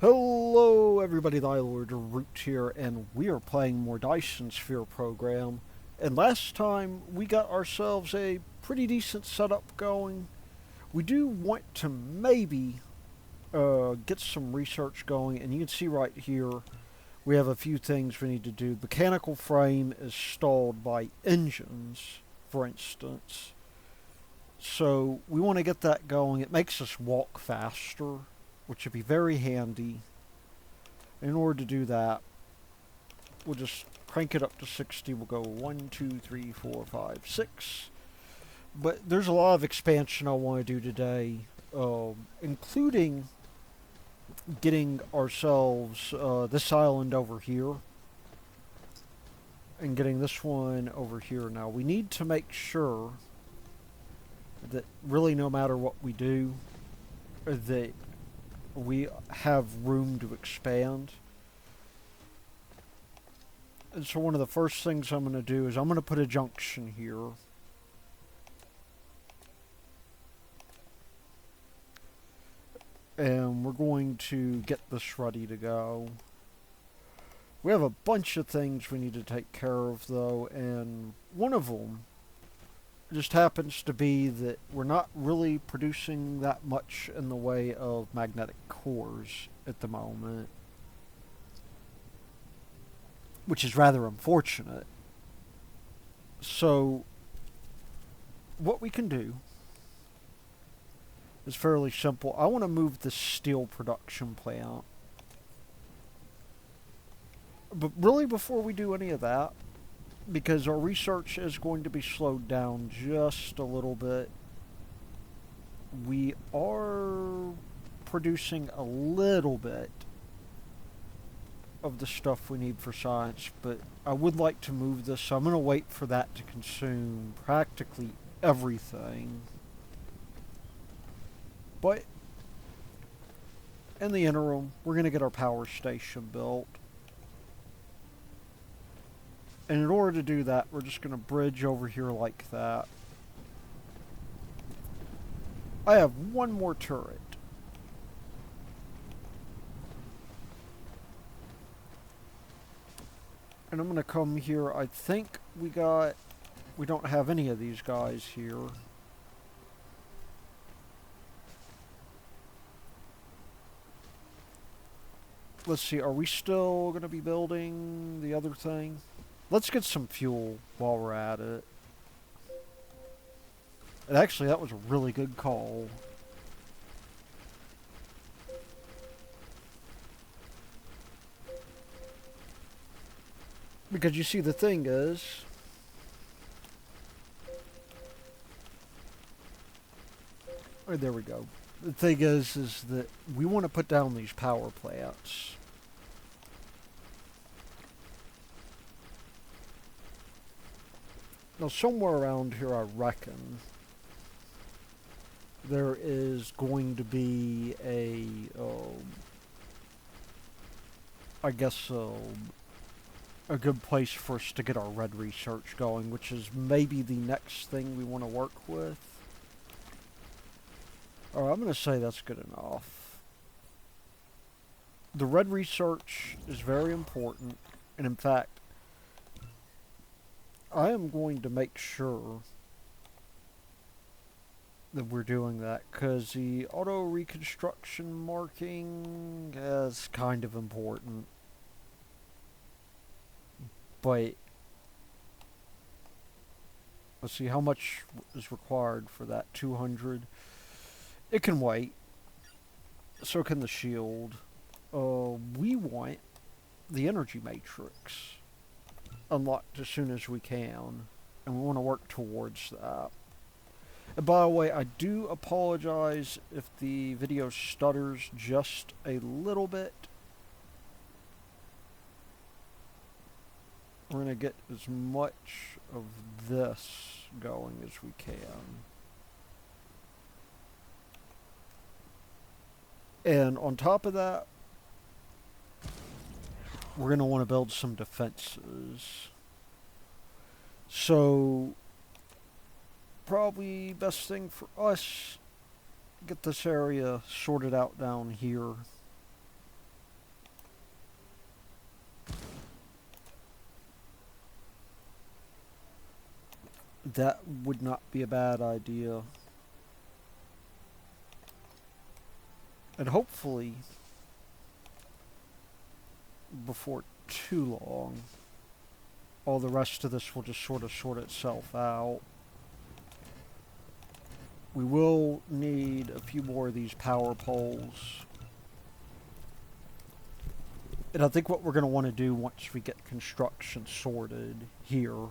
Hello everybody, the Lord Root here, and we are playing more Dyson Sphere program. And last time we got ourselves a pretty decent setup going. We do want to maybe get some research going, and you can see right here we have a few things we need to do. Mechanical frame is stalled by engines, for instance. So we want to get that going. It makes us walk faster, which would be very handy. In order to do that, we'll just crank it up to 60. We'll go 1, 2, 3, 4, 5, 6. But there's a lot of expansion I want to do today, including getting ourselves this island over here and getting this one over here. Now, we need to make sure that really no matter what we do, that we have room to expand. And so one of the first things I'm going to do is I'm going to put a junction here. And we're going to get this ready to go. We have a bunch of things we need to take care of though, and one of them just happens to be that we're not really producing that much in the way of magnetic cores at the moment, which is rather unfortunate. So what we can do is fairly simple. I want to move the steel production plant. But really before we do any of that, because our research is going to be slowed down just a little bit, we are producing a little bit of the stuff we need for science, but I would like to move this, so I'm going to wait for that to consume practically everything. But in the interim, we're going to get our power station built. And in order to do that, we're just going to bridge over here like that. I have one more turret. And I'm going to come here. I think we don't have any of these guys here. Let's see, are we still going to be building the other thing? Let's get some fuel while we're at it. And actually, that was a really good call. Because you see, the thing is, oh, there we go. The thing is that we want to put down these power plants. Now, somewhere around here, I reckon, there is going to be a, I guess, a good place for us to get our red research going, which is maybe the next thing we want to work with. Alright, I'm going to say that's good enough. The red research is very important, and in fact, I am going to make sure that we're doing that, because the auto reconstruction marking is kind of important. But let's see how much is required for that. 200. It can wait. So can the shield. We want the energy matrix unlocked as soon as we can, and we want to work towards that. And by the way, I do apologize if the video stutters just a little bit. We're going to get as much of this going as we can. And on top of that, we're going to want to build some defenses. So, probably best thing for us, get this area sorted out down here. That would not be a bad idea. And hopefully, before too long, all the rest of this will just sort of sort itself out. We will need a few more of these power poles. And I think what we're going to want to do once we get construction sorted here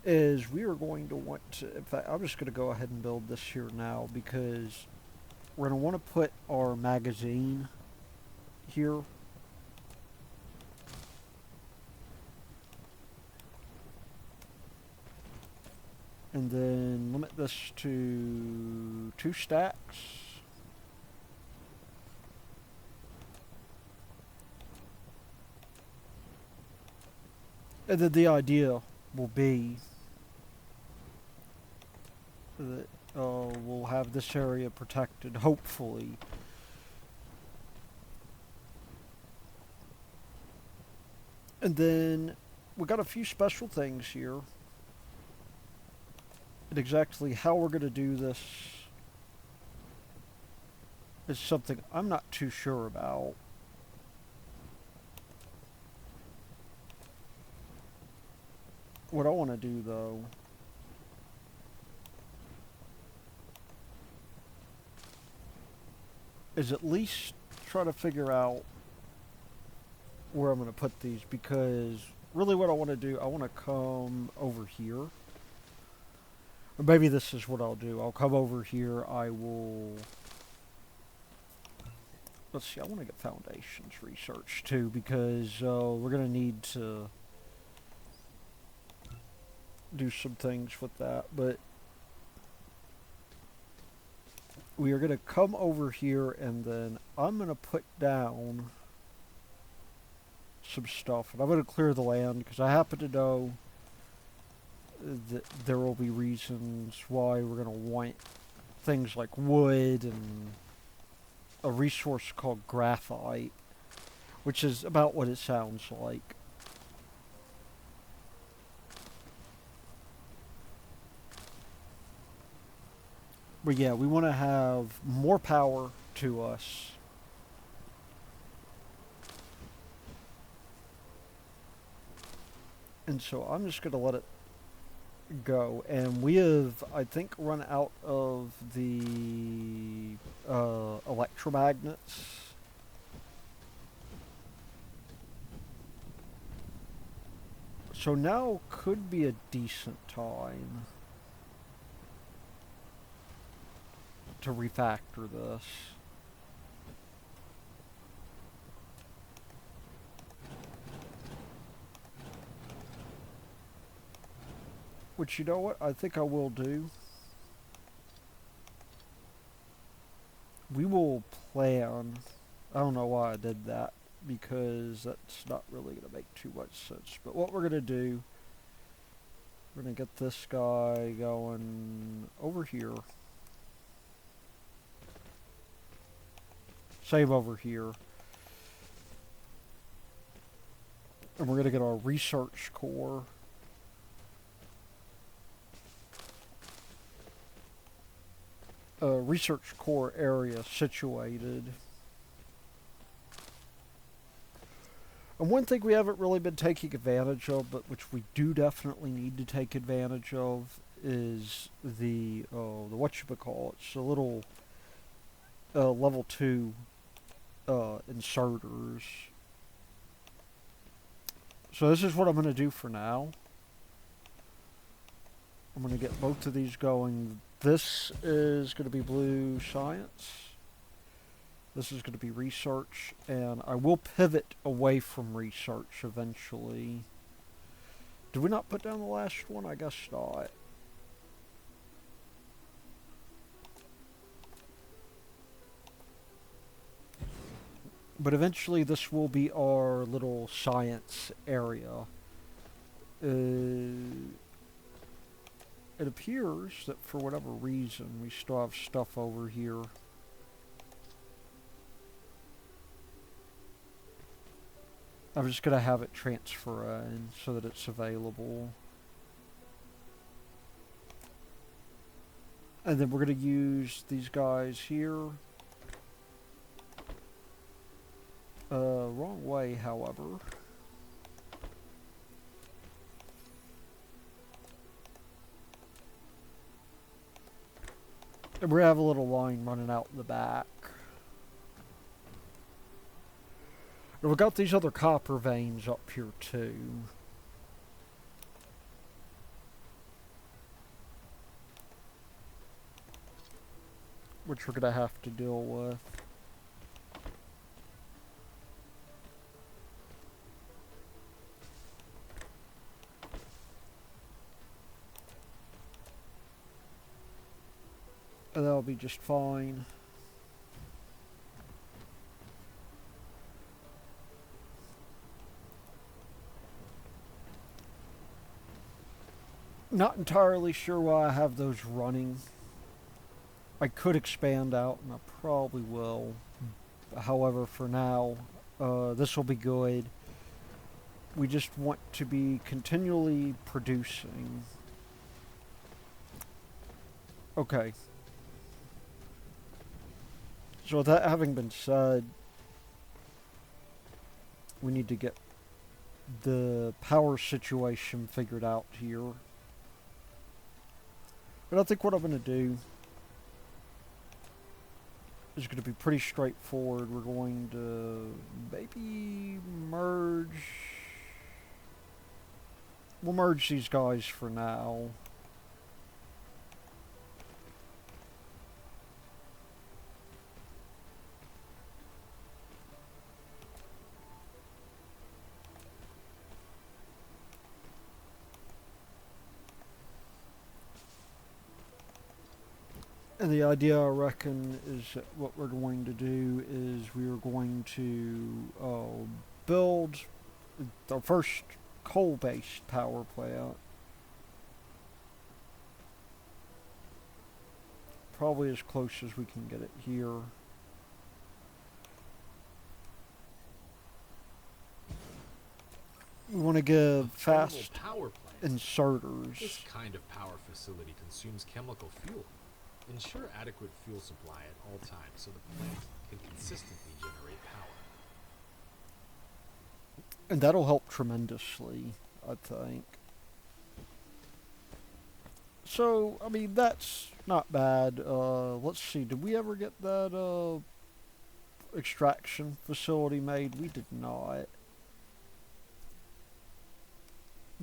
is we are going to want to, in fact, I'm just going to go ahead and build this here now because we're going to want to put our magazine here. And then limit this to 2 stacks. And then the idea will be that we'll have this area protected, hopefully. And then we got a few special things here. And exactly how we're going to do this is something I'm not too sure about. What I want to do, though, is at least try to figure out where I'm going to put these, because really what I want to do, I want to come over here. Or maybe this is what I'll do. I'll come over here, I will... Let's see, I want to get foundations research too, because we're going to need to do some things with that, but we are going to come over here and then I'm going to put down some stuff, and I'm going to clear the land because I happen to know that there will be reasons why we're going to want things like wood and a resource called graphite, which is about what it sounds like. But yeah, we want to have more power to us. And so I'm just going to let it go. And we have, I think, run out of the electromagnets. So now could be a decent time to refactor this. Which, you know what, I think I will do. We will plan. I don't know why I did that, because that's not really going to make too much sense. But what we're going to do, we're going to get this guy going over here. Save over here. And we're going to get our research core. Research core area situated. And one thing we haven't really been taking advantage of, but which we do definitely need to take advantage of, is the whatchamacallit. It's a little level 2 inserters. So this is what I'm going to do for now. I'm going to get both of these going. This is going to be blue science. This is going to be research, and I will pivot away from research eventually. Did we not put down the last one? I guess not. But eventually this will be our little science area. It appears that for whatever reason we still have stuff over here. I'm just going to have it transfer in so that it's available. And then we're going to use these guys here. Wrong way, however. And we have a little line running out in the back. And we've got these other copper veins up here too. Which we're going to have to deal with. And that'll be just fine. Not entirely sure why I have those running. I could expand out, and I probably will. However, for now, this will be good. We just want to be continually producing. Okay. So with that having been said, we need to get the power situation figured out here. But I think what I'm going to do is going to be pretty straightforward. We're going to maybe merge... We'll merge these guys for now. And the idea, I reckon, is that what we're going to do is we are going to build our first coal-based power plant. Probably as close as we can get it here. We want to give fast power plant. inserters. This kind of power facility consumes chemical fuel. Ensure adequate fuel supply at all times so the plant can consistently generate power. And that'll help tremendously, I think. So, I mean, that's not bad. Let's see, did we ever get that extraction facility made? We did not.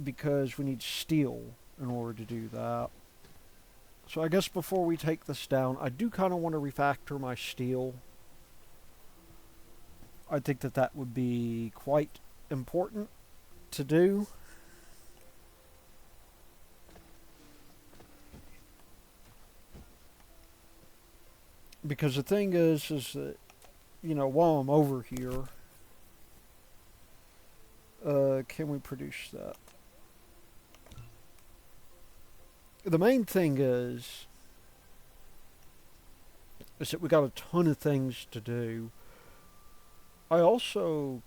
Because we need steel in order to do that. So I guess before we take this down, I do kind of want to refactor my steel. I think that that would be quite important to do. Because the thing is that, you know, while I'm over here, can we produce that? The main thing is that we got a ton of things to do. I also,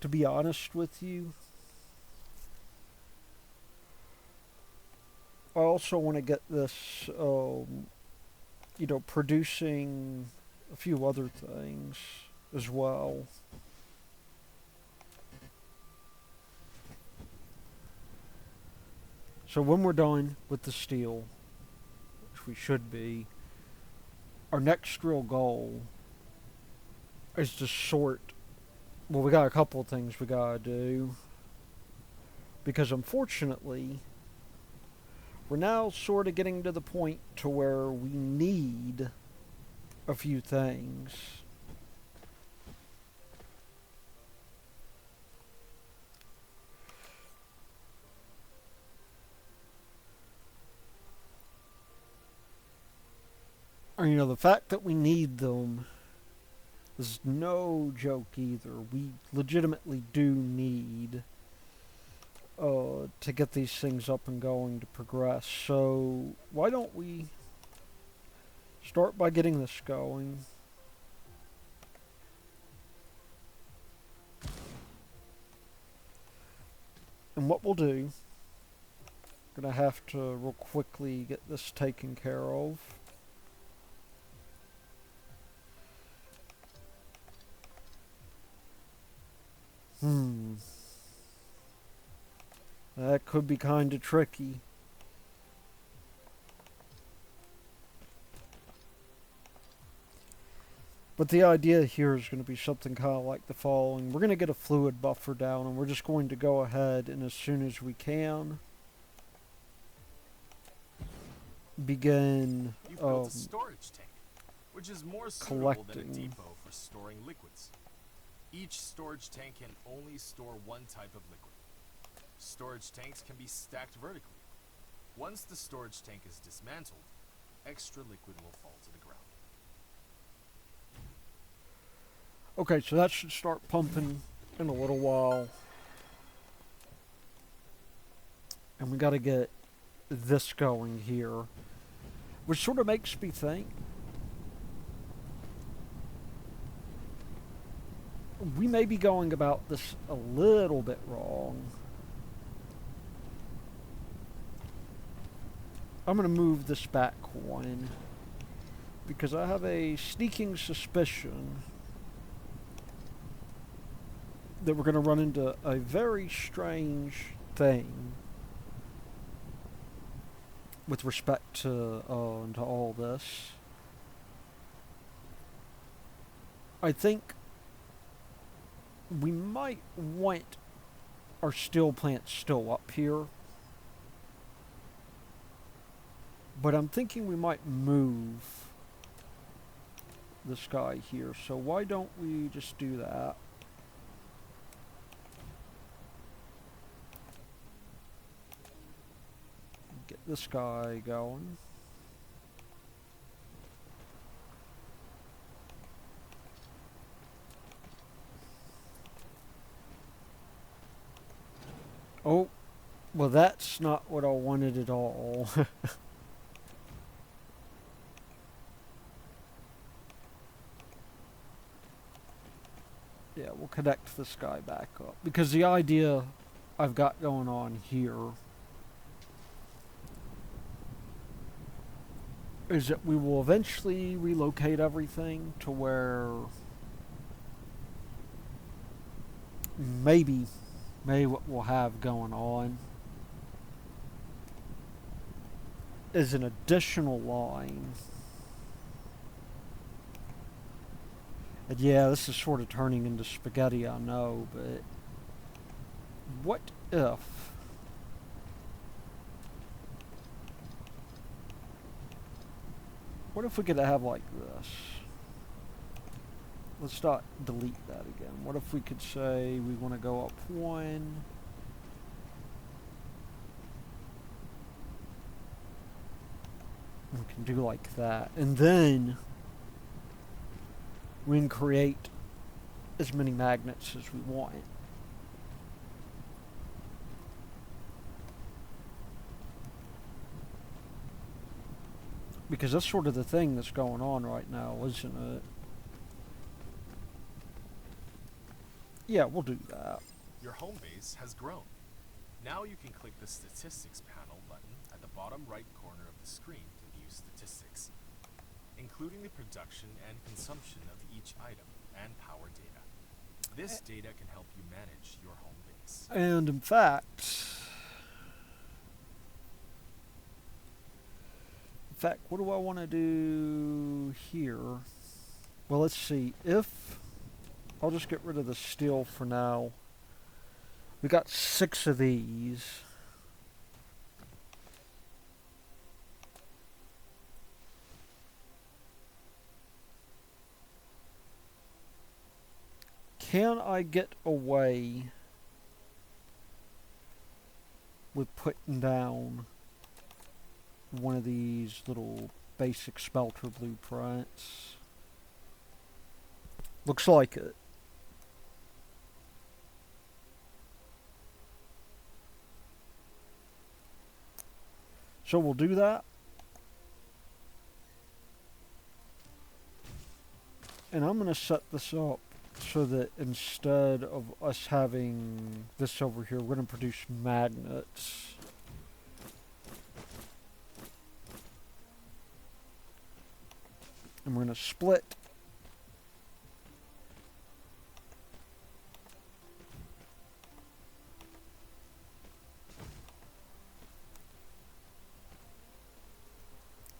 to be honest with you, I also want to get this, you know, producing a few other things as well. So when we're done with the steel, which we should be, our next real goal is to sort. Well, we got a couple of things we gotta do. Because unfortunately, we're now sort of getting to the point to where we need a few things. Or, you know, the fact that we need them is no joke either. We legitimately do need to get these things up and going to progress. So why don't we start by getting this going? And what we'll do, gonna have to real quickly get this taken care of. That could be kind of tricky. But the idea here is going to be something kind of like the following. We're going to get a fluid buffer down, and we're just going to go ahead and as soon as we can begin You've built a storage tank, which is more suitable than a depot for storing liquids. Each storage tank can only store one type of liquid. Storage tanks can be stacked vertically. Once the storage tank is dismantled, extra liquid will fall to the ground. Okay, so that should start pumping in a little while. And we got to get this going here, which sort of makes me think we may be going about this a little bit wrong. I'm going to move this back one because I have a sneaking suspicion that we're going to run into a very strange thing with respect to all this. I think we might want our steel plant still up here, but I'm thinking we might move this guy here. So why don't we just do that? Get this guy going. Oh, well, that's not what I wanted at all. Yeah, we'll connect this guy back up. Because the idea I've got going on here is that we will eventually relocate everything to where maybe what we'll have going on is an additional line. And yeah, this is sort of turning into spaghetti, I know, but what if we could have like this? Let's not delete that again. What if we could say we want to go up one? We can do like that. And then we can create as many magnets as we want. Because that's sort of the thing that's going on right now, isn't it? Yeah, we'll do that. Your home base has grown. Now you can click the Statistics panel button at the bottom right corner of the screen to view statistics, including the production and consumption of each item and power data. This data can help you manage your home base. And in fact, what do I want to do here? Well, let's see. I'll just get rid of the steel for now. We got 6 of these. Can I get away with putting down one of these little basic smelter blueprints? Looks like it. So we'll do that. And I'm going to set this up so that instead of us having this over here, we're going to produce magnets. And we're going to split.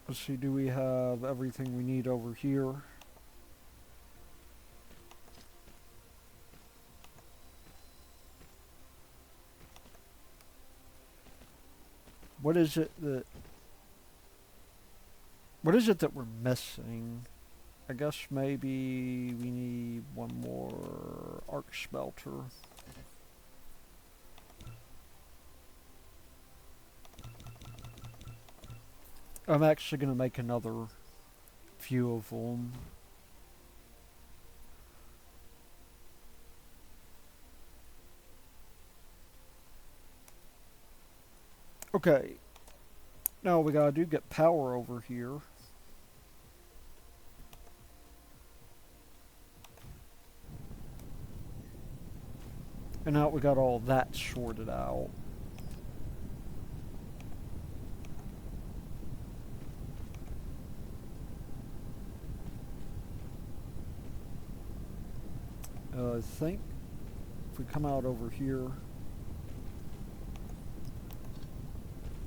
Let's see, do we have everything we need over here? What is it that we're missing? I guess maybe we need one more arc smelter. I'm actually going to make another few of them. Okay. Now we gotta get power over here. And now we got all that sorted out. I think if we come out over here,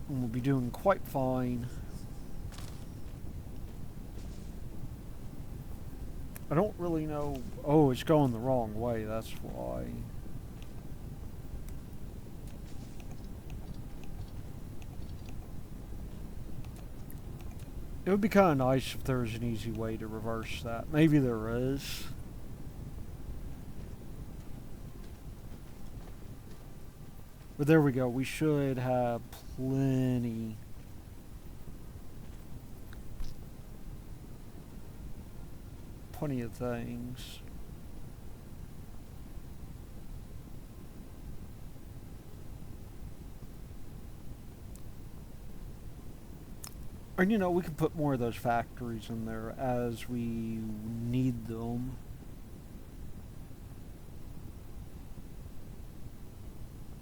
and we'll be doing quite fine. I don't really know. Oh, it's going the wrong way, that's why. It would be kind of nice if there was an easy way to reverse that. Maybe there is. But there we go. We should have plenty. Plenty of things. And you know, we can put more of those factories in there as we need them.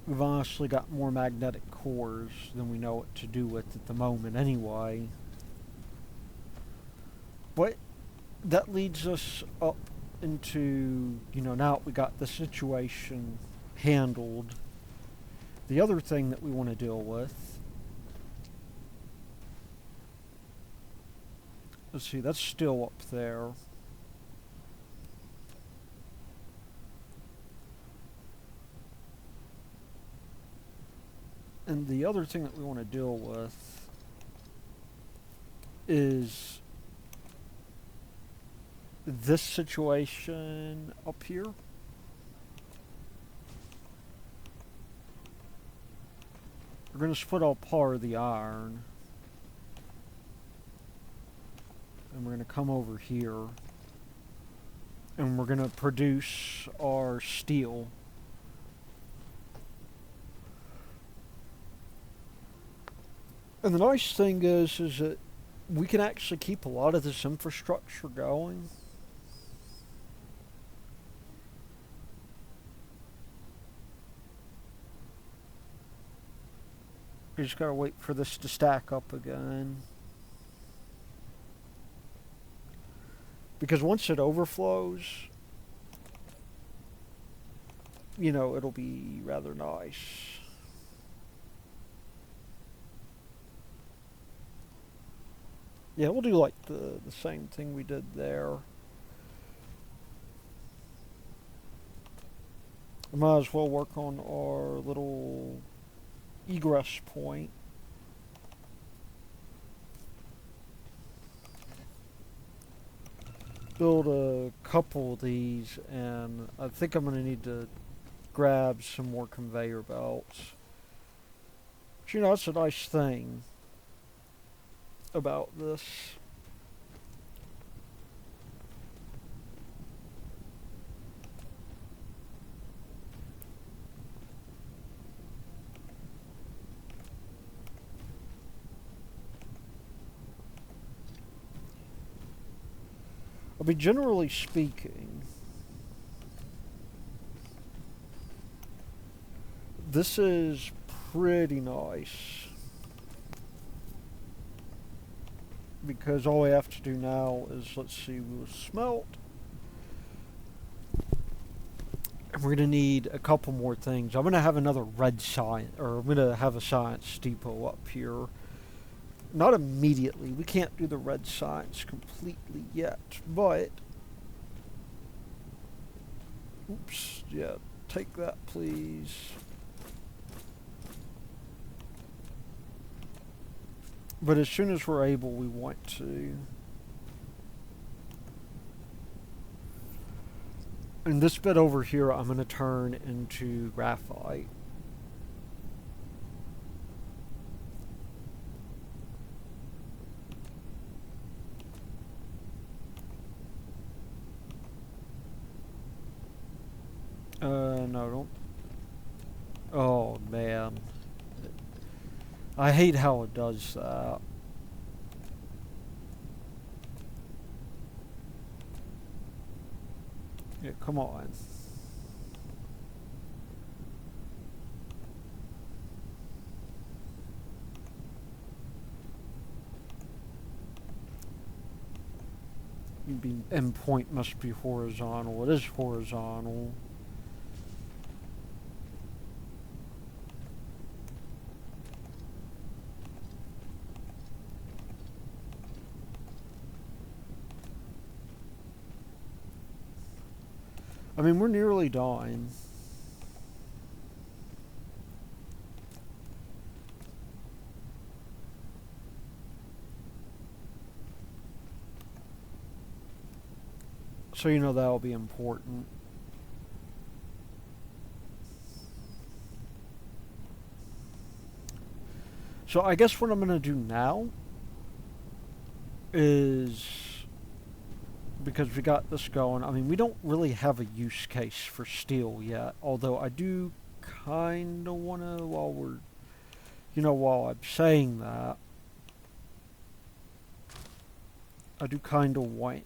We've honestly got more magnetic cores than we know what to do with at the moment anyway. But that leads us up into, you know, now we got the situation handled. The other thing that we want to deal with, let's see, that's still up there. And the other thing that we want to deal with is this situation up here. We're going to split all part of the iron. And we're going to come over here. And we're going to produce our steel. And the nice thing is that we can actually keep a lot of this infrastructure going. We just gotta wait for this to stack up again. Because once it overflows, you know, it'll be rather nice. Yeah, we'll do like the same thing we did there. We might as well work on our little egress point. Build a couple of these, and I think I'm going to need to grab some more conveyor belts. But you know, that's a nice thing about this. I mean, generally speaking, This is pretty nice. Because all we have to do now is, let's see, we'll smelt. And we're going to need a couple more things. I'm going to have another red science, or I'm going to have a science depot up here. Not immediately. We can't do the red science completely yet, but... Oops, yeah, take that, please. But as soon as we're able, we want to. And this bit over here, I'm going to turn into graphite. No, don't. Oh, man. I hate how it does that. Yeah, come on. Endpoint must be horizontal. It is horizontal. I mean, we're nearly done. So you know that'll be important. So I guess what I'm going to do now is, because we got this going, I mean, we don't really have a use case for steel yet, although I do kind of want to, while I'm saying that, I do kind of want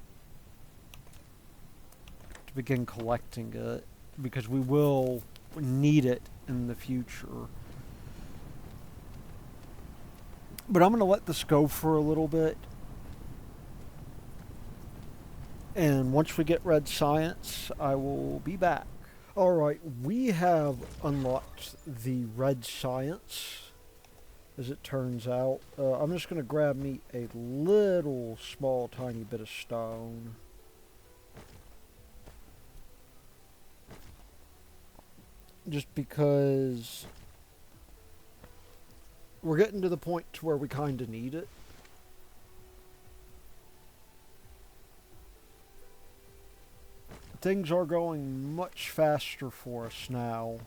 to begin collecting it, because we will need it in the future. But I'm going to let this go for a little bit. And once we get red science, I will be back. Alright, we have unlocked the red science, as it turns out. I'm just going to grab me a little small tiny bit of stone. Just because we're getting to the point to where we kind of need it. Things are going much faster for us now.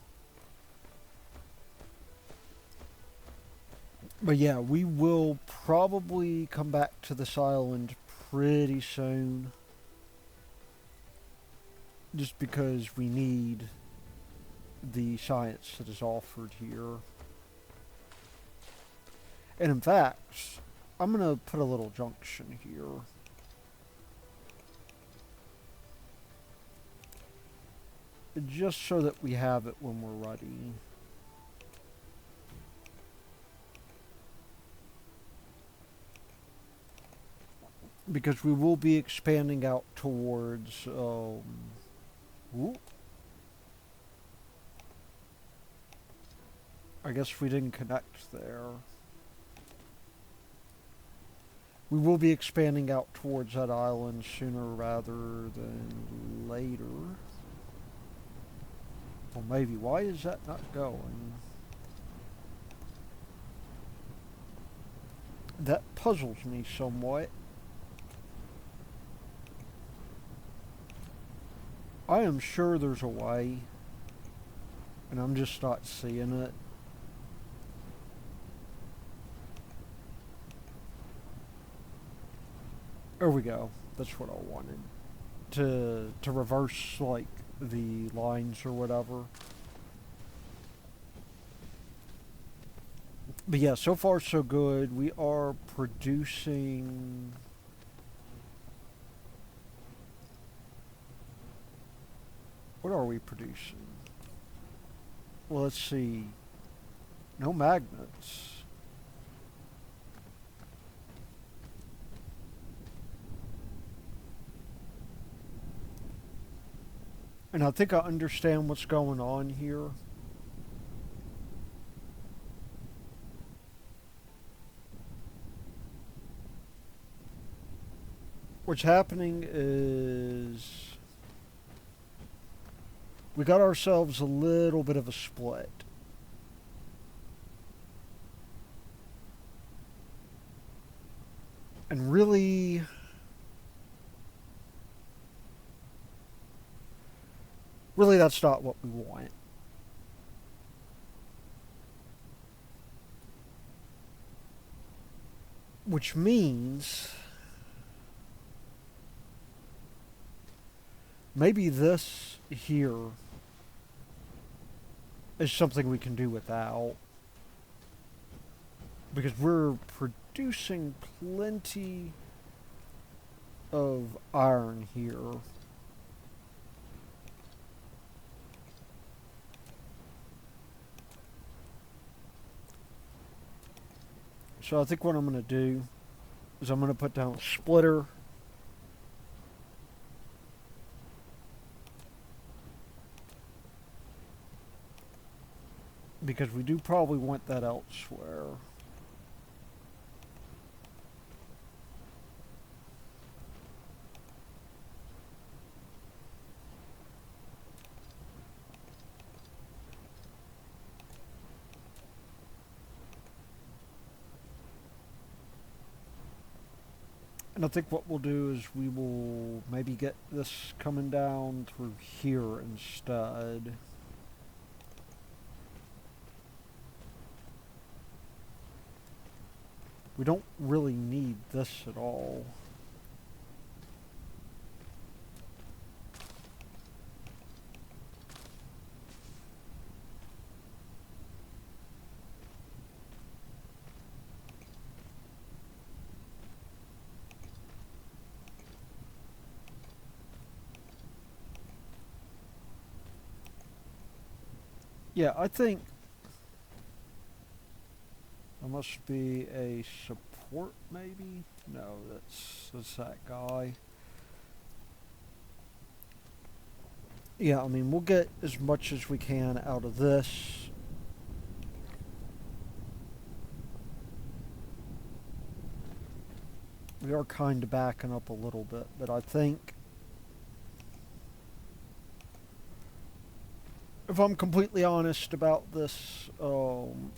But yeah, we will probably come back to this island pretty soon. Just because we need the science that is offered here. And in fact, I'm going to put a little junction here. Just so that we have it when we're ready. Because we will be expanding out towards, I guess we didn't connect there. We will be expanding out towards that island sooner rather than later. Or maybe, why is that not going? That puzzles me somewhat. I am sure there's a way, and I'm just not seeing it. There we go. That's what I wanted. To reverse, like, the lines or whatever. But yeah, so far so good. We are producing... What are we producing? Well, let's see. No magnets. And I think I understand what's going on here. What's happening is we got ourselves a little bit of a split. And really, that's not what we want. Which means maybe this here is something we can do without. Because we're producing plenty of iron here. So I think what I'm going to do is I'm going to put down a splitter. Because we do probably want that elsewhere. And I think what we'll do is we will maybe get this coming down through here instead. We don't really need this at all. Yeah, I think there must be a support, maybe? No, that's that guy. Yeah, I mean, we'll get as much as we can out of this. We are kind of backing up a little bit, but I think if I'm completely honest about this, I'm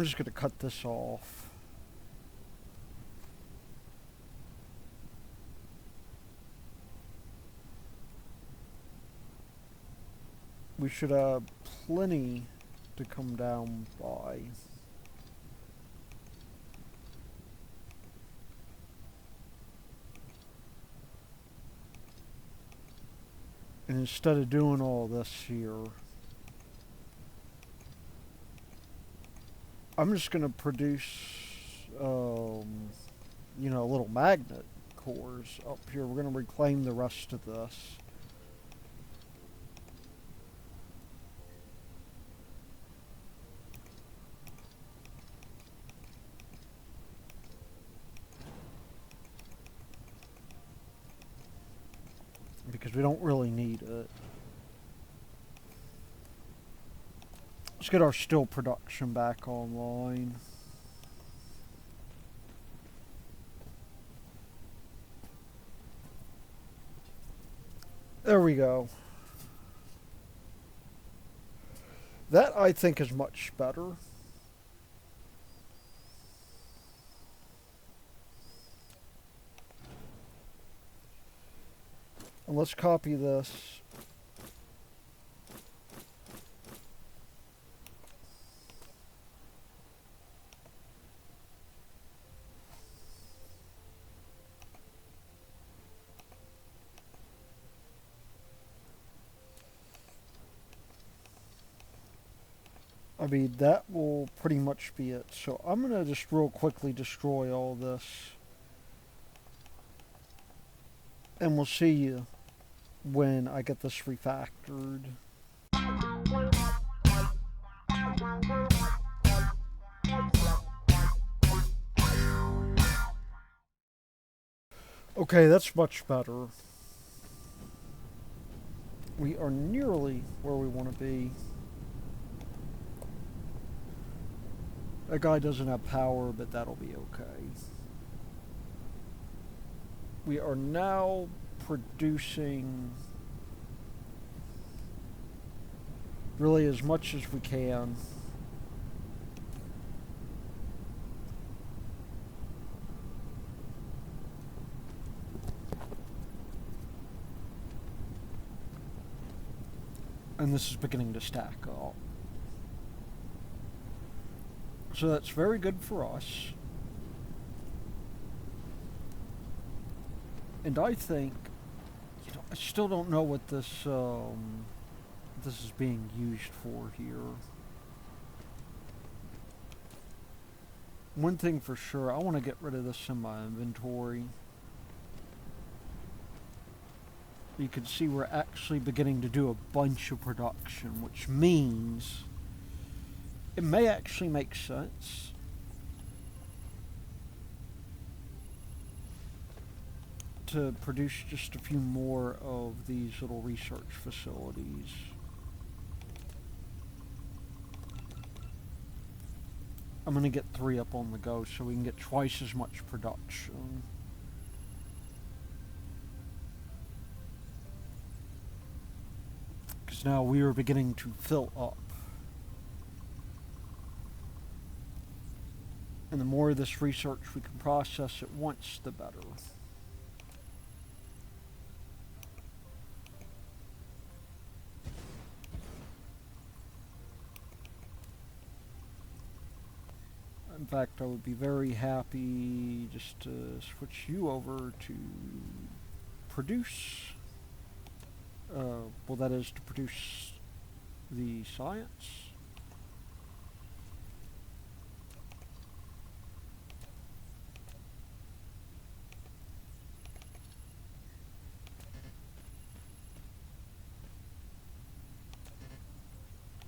just going to cut this off. We should have plenty to come down by. And instead of doing all this here, I'm just going to produce, you know, little magnet cores up here. We're going to reclaim the rest of this. Because we don't really need it. Let's get our steel production back online. There we go. That, I think, is much better. And let's copy this. I mean, that will pretty much be it. So I'm going to just real quickly destroy all this. And we'll see you when I get this refactored. Okay, that's much better. We are nearly where we want to be. That guy doesn't have power, but that'll be okay. We are now producing really as much as we can. And this is beginning to stack up. So that's very good for us. And I think, I still don't know what this is being used for here. One thing for sure, I want to get rid of this in my inventory. You can see we're actually beginning to do a bunch of production, which means it may actually make sense to produce just a few more of these little research facilities. I'm going to get 3 up on the go so we can get twice as much production. Because now we are beginning to fill up. And the more of this research we can process at once, the better. In fact, I would be very happy just to switch you over to produce. Well, that is to produce the science.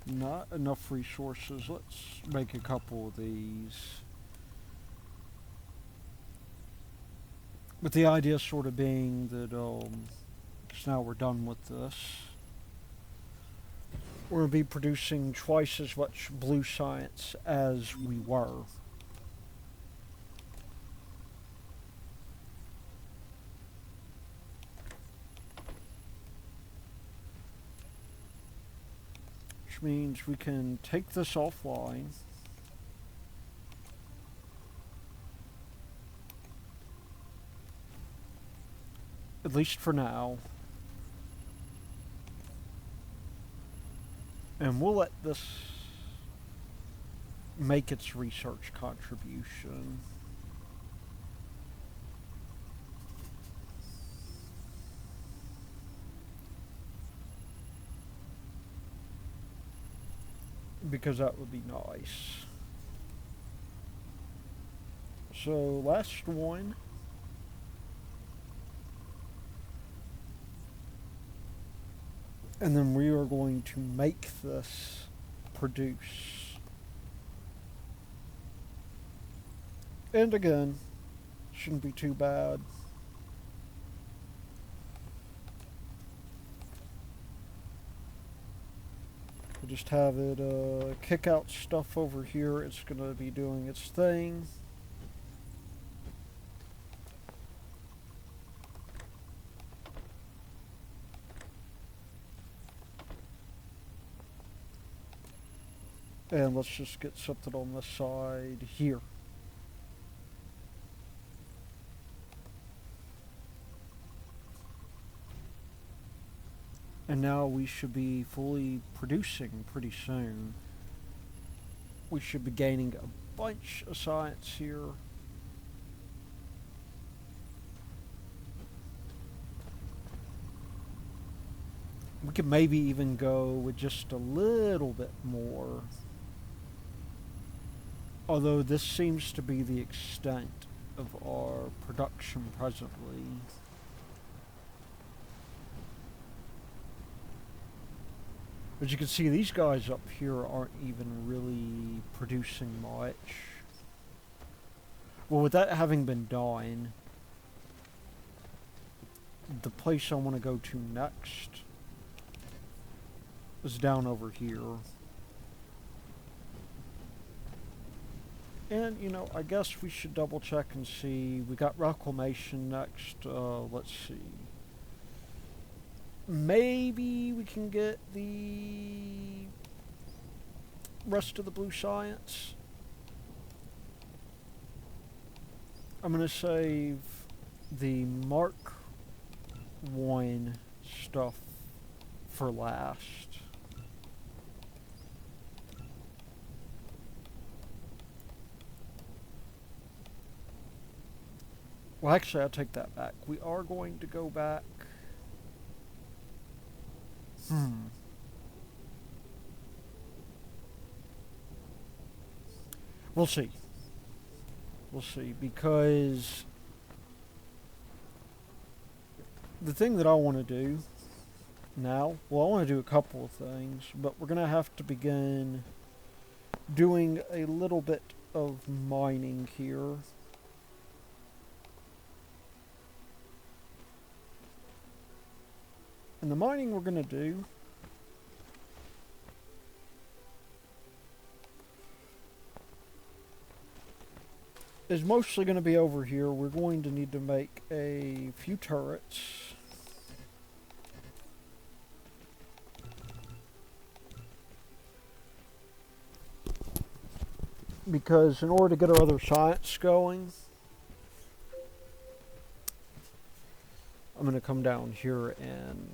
Not enough resources. Let's make a couple of these. With the idea sort of being that, because now we're done with this, we're going to be producing twice as much blue science as we were. Which means we can take this offline. At least for now. And we'll let this make its research contribution. Because that would be nice. So, last one. And then we are going to make this produce. And again, shouldn't be too bad. We'll just have it kick out stuff over here. It's going to be doing its thing. And let's just get something on this side here. And now we should be fully producing pretty soon. We should be gaining a bunch of science here. We could maybe even go with just a little bit more. Although this seems to be the extent of our production presently. As you can see, these guys up here aren't even really producing much. Well, with that having been done, the place I want to go to next is down over here. And, you know, I guess we should double check and see. We got reclamation next. Let's see. Maybe we can get the rest of the blue science. I'm going to save the Mark 1 stuff for last. Well, actually, I'll take that back. We are going to go back. We'll see. We'll see, because the thing that I want to do now, well, I want to do a couple of things, but we're going to have to begin doing a little bit of mining here. And the mining we're going to do is mostly going to be over here. We're going to need to make a few turrets. Because in order to get our other science going, I'm going to come down here and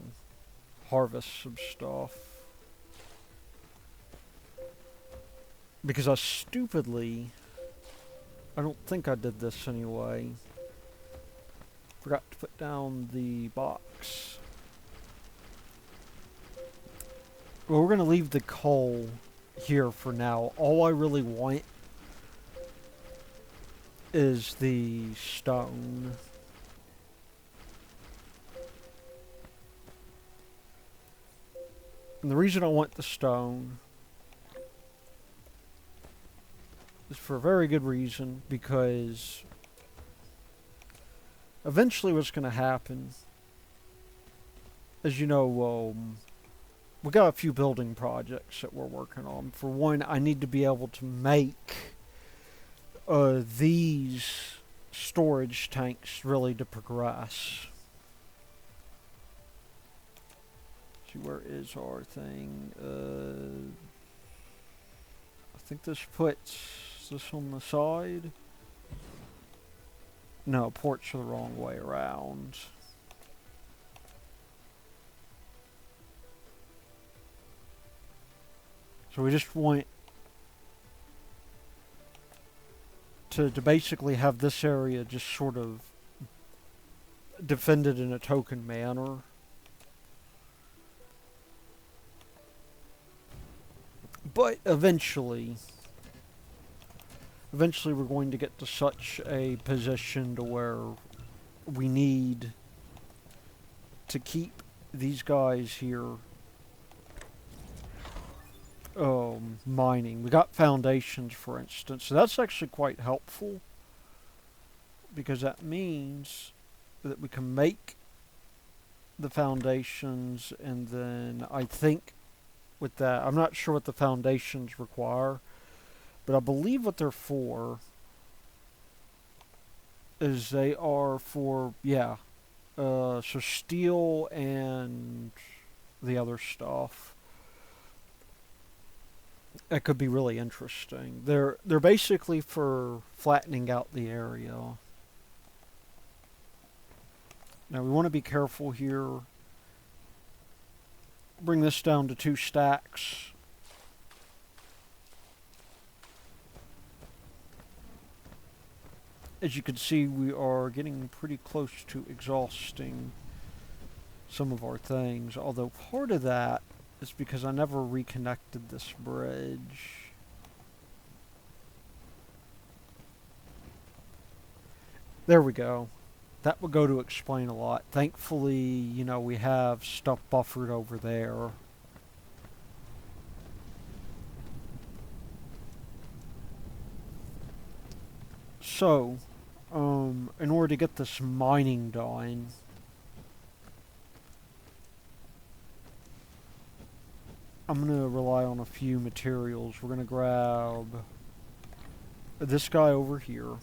harvest some stuff. Because I stupidly, I don't think I did this anyway, forgot to put down the box. Well, we're going to leave the coal here for now. All I really want is the stone. And the reason I want the stone is for a very good reason, because eventually what's going to happen, as you know, we got a few building projects that we're working on. For one, I need to be able to make these storage tanks really to progress. See, where is our thing? I think this puts this on the side. No, ports are the wrong way around. So we just want to basically have this area just sort of defended in a token manner. But eventually we're going to get to such a position to where we need to keep these guys here mining. We got foundations, for instance, so that's actually quite helpful, because that means that we can make the foundations, and then I think with that, I'm not sure what the foundations require, but I believe what they're for is they are for, so steel and the other stuff. That could be really interesting. They're basically for flattening out the area. Now we want to be careful here. Bring this down to 2 stacks. As you can see, we are getting pretty close to exhausting some of our things, although part of that is because I never reconnected this bridge. There we go. That would go to explain a lot. Thankfully, you know, we have stuff buffered over there. So, in order to get this mining done, I'm going to rely on a few materials. We're going to grab this guy over here.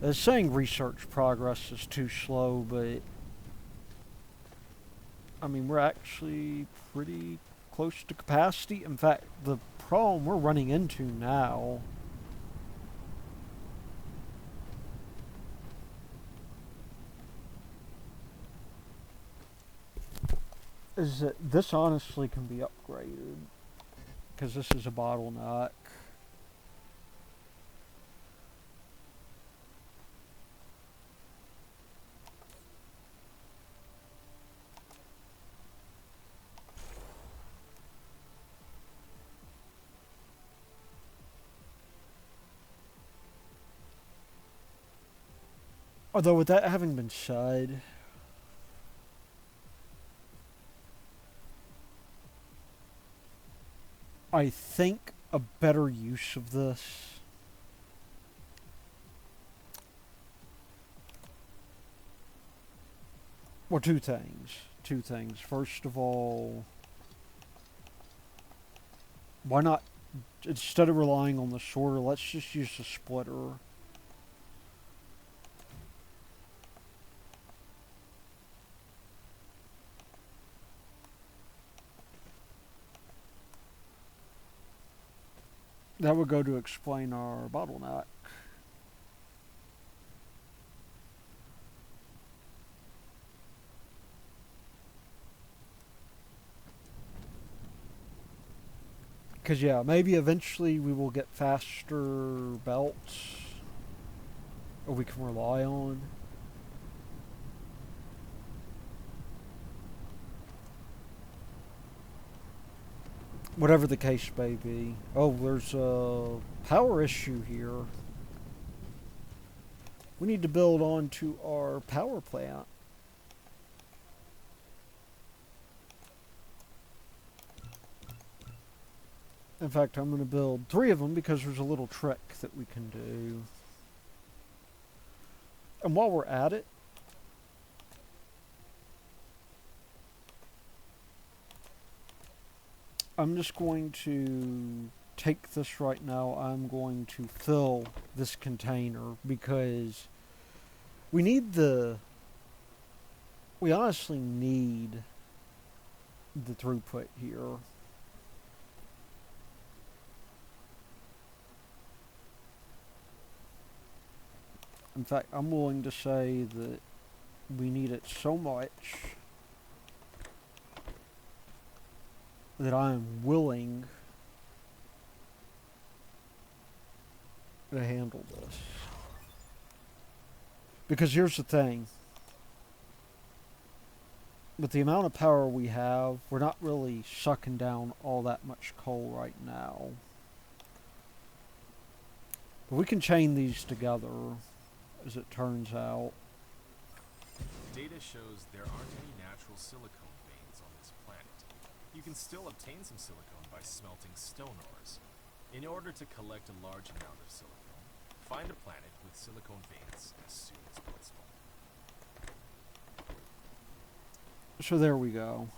It's saying research progress is too slow, but I mean, we're actually pretty close to capacity. In fact, the problem we're running into now is that this honestly can be upgraded, because this is a bottleneck. Although with that having been said, I think a better use of this well, two things. Two things. First of all, why not, instead of relying on the sorter, let's just use the splitter. That would go to explain our bottleneck. Because, yeah, maybe eventually we will get faster belts, or we can rely on. Whatever the case may be. Oh, there's a power issue here. We need to build onto our power plant. In fact, I'm going to build 3 of them because there's a little trick that we can do. And while we're at it, I'm just going to take this right now. I'm going to fill this container because we honestly need the throughput here. In fact, I'm willing to say that we need it so much that I am willing to handle this. Because here's the thing. With the amount of power we have, we're not really sucking down all that much coal right now. But we can chain these together, as it turns out. Data shows there aren't any natural silicone veins on this planet. You can still obtain some silicone by smelting stone ores. In order to collect a large amount of silicone, find a planet with silicone veins as soon as possible. So there we go.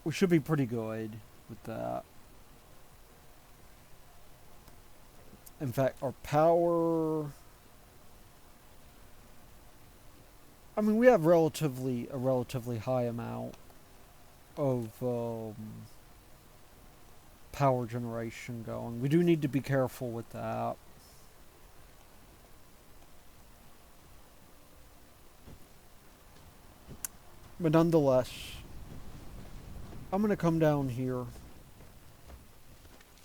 We should be pretty good with that. In fact, our power... I mean, we have a relatively high amount of power generation going. We do need to be careful with that. But nonetheless, I'm going to come down here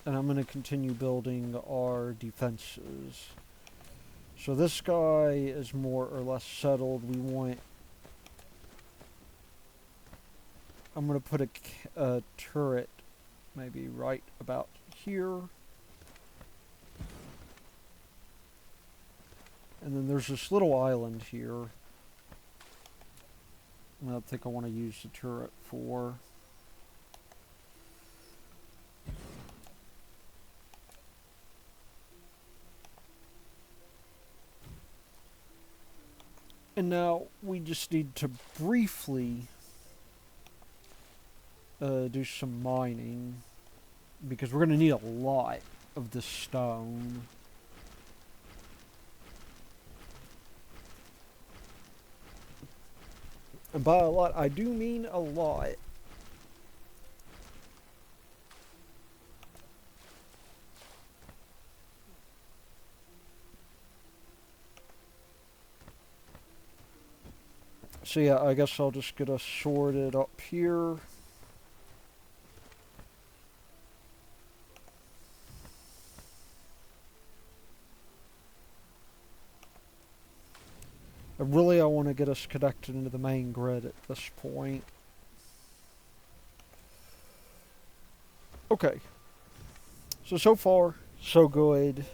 and I'm going to continue building our defenses. So this guy is more or less settled. I'm going to put a turret maybe right about here. And then there's this little island here. I don't think I want to use the turret for. And now we just need to briefly do some mining, because we're going to need a lot of this stone. And by a lot, I do mean a lot. So yeah, I guess I'll just get us sorted up here. I want to get us connected into the main grid at this point. Okay. So far, so good.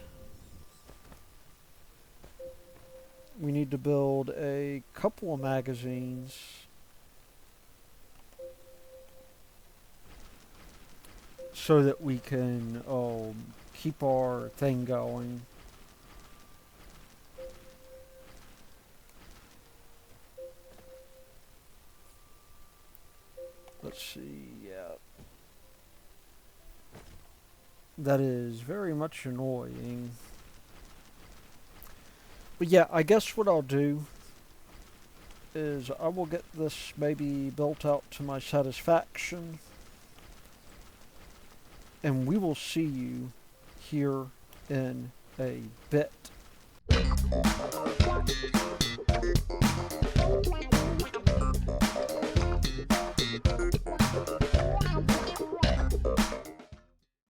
We need to build a couple of magazines. So that we can keep our thing going. Let's see, yeah. That is very much annoying. But yeah, I guess what I'll do is I will get this maybe built out to my satisfaction. And we will see you here in a bit.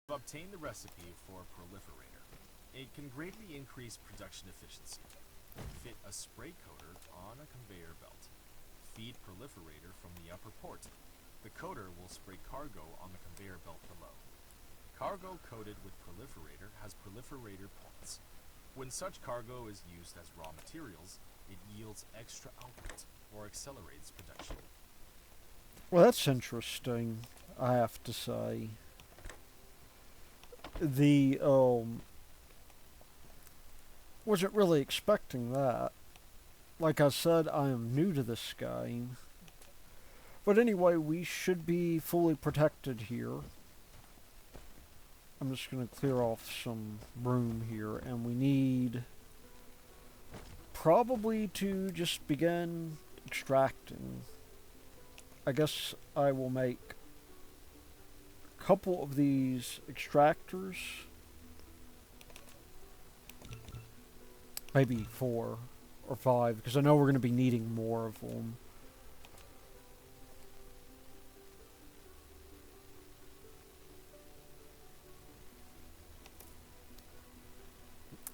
Obtain the recipe for a proliferator. It can greatly increase production efficiency. Fit a spray coater on a conveyor belt. Feed proliferator from the upper port. The coater will spray cargo on the conveyor belt below. Cargo coated with proliferator has proliferator points. When such cargo is used as raw materials, it yields extra output or accelerates production. Well, that's interesting, I have to say. Wasn't really expecting that. Like I said, I am new to this game. But anyway, we should be fully protected here. I'm just going to clear off some room here, and we need probably to just begin extracting. I guess I will make a couple of these extractors. Maybe 4 or 5, because I know we're going to be needing more of them.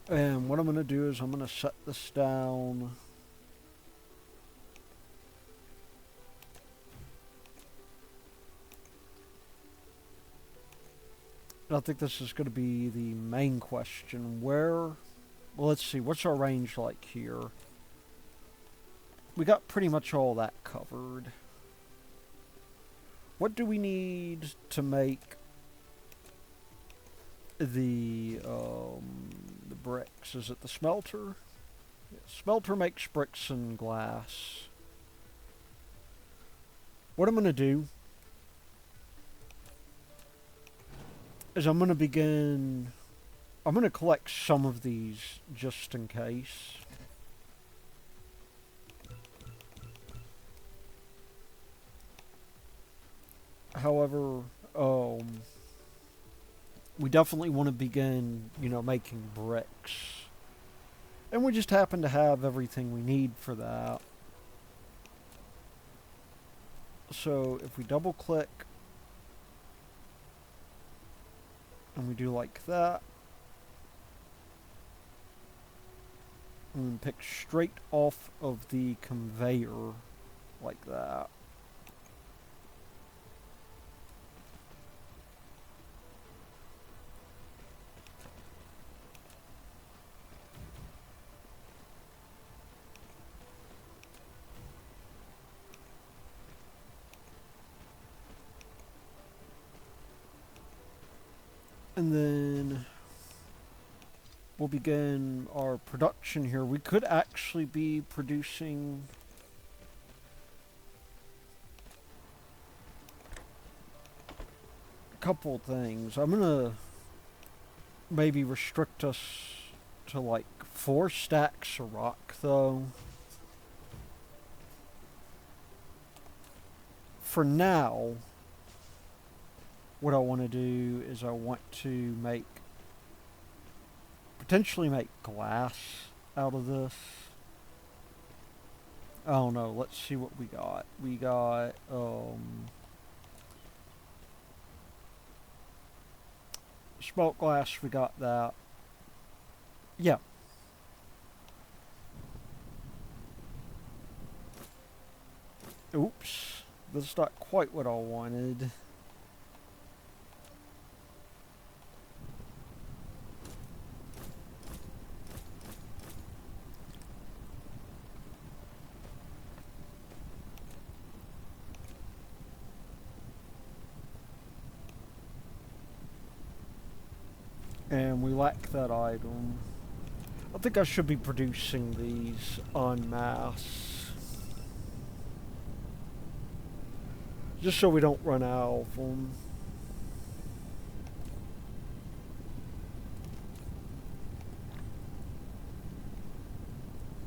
And what I'm going to do is I'm going to set this down. And I think this is going to be the main question. Well, let's see. What's our range like here? We got pretty much all that covered. What do we need to make the bricks? Is it the smelter? Yeah, smelter makes bricks and glass. What I'm going to do is I'm going to collect some of these just in case. However, we definitely want to begin, making bricks. And we just happen to have everything we need for that. So if we double click and we do like that, and then pick straight off of the conveyor like that. And then we'll begin our production here. We could actually be producing a couple things. I'm gonna maybe restrict us to like 4 stacks of rock though. For now, what I want to do is I want to potentially make glass out of this. I don't know, let's see what we got. We got, smelt glass, we got that. Yeah. Oops. That's not quite what I wanted. And we lack that item. I think I should be producing these en masse. Just so we don't run out of them.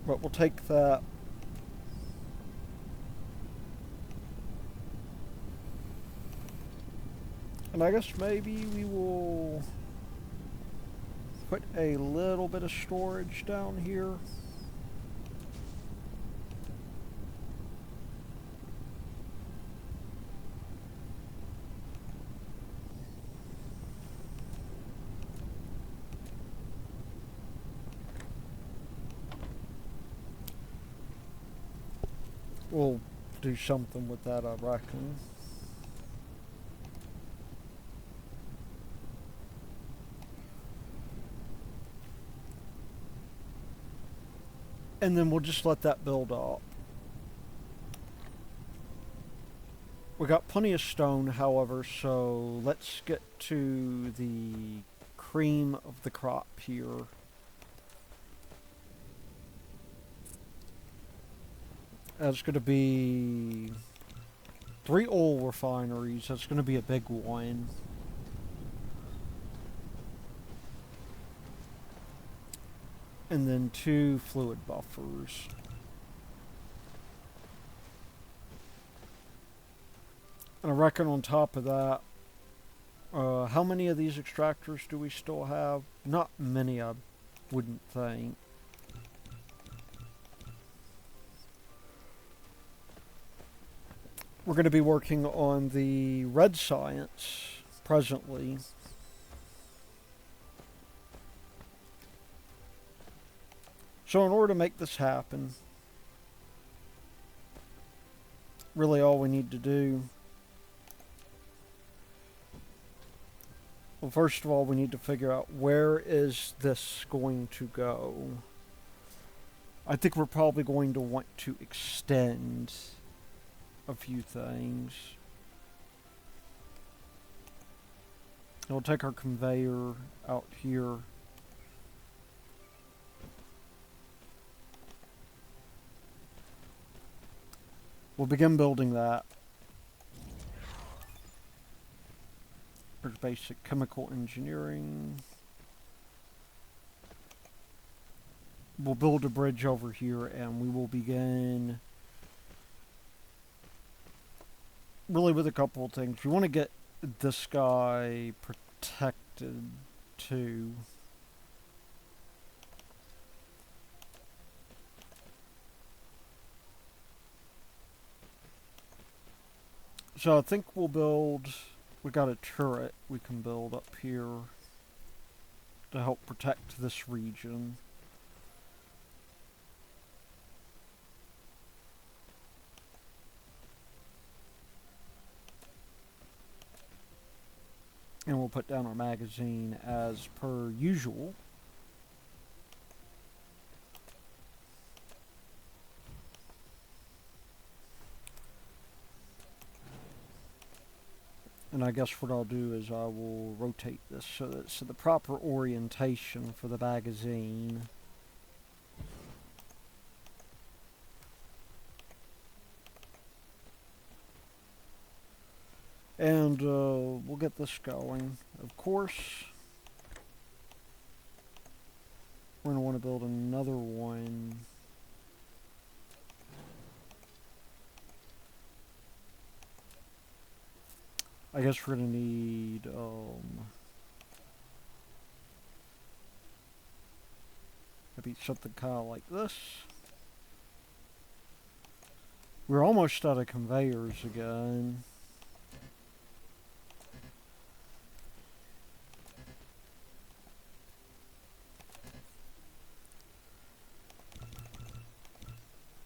But we'll take that. And I guess maybe we will put a little bit of storage down here. We'll do something with that, I reckon. And then we'll just let that build up. We got plenty of stone, however, so let's get to the cream of the crop here. That's going to be 3 oil refineries. That's going to be a big one. And then 2 fluid buffers. And I reckon on top of that, how many of these extractors do we still have? Not many, I wouldn't think. We're going to be working on the red science presently. So in order to make this happen, really all we need to do, well, first of all, we need to figure out where is this going to go. I think we're probably going to want to extend a few things. We'll take our conveyor out here. We'll begin building that. There's basic chemical engineering. We'll build a bridge over here and we will begin really with a couple of things. We want to get this guy protected too. So I think we'll build, we got a turret we can build up here to help protect this region. And we'll put down our magazine as per usual. And I guess what I'll do is I will rotate this so that it's the proper orientation for the magazine. And we'll get this going. Of course, we're going to want to build another one. I guess we're going to need maybe something kind of like this. We're almost out of conveyors again.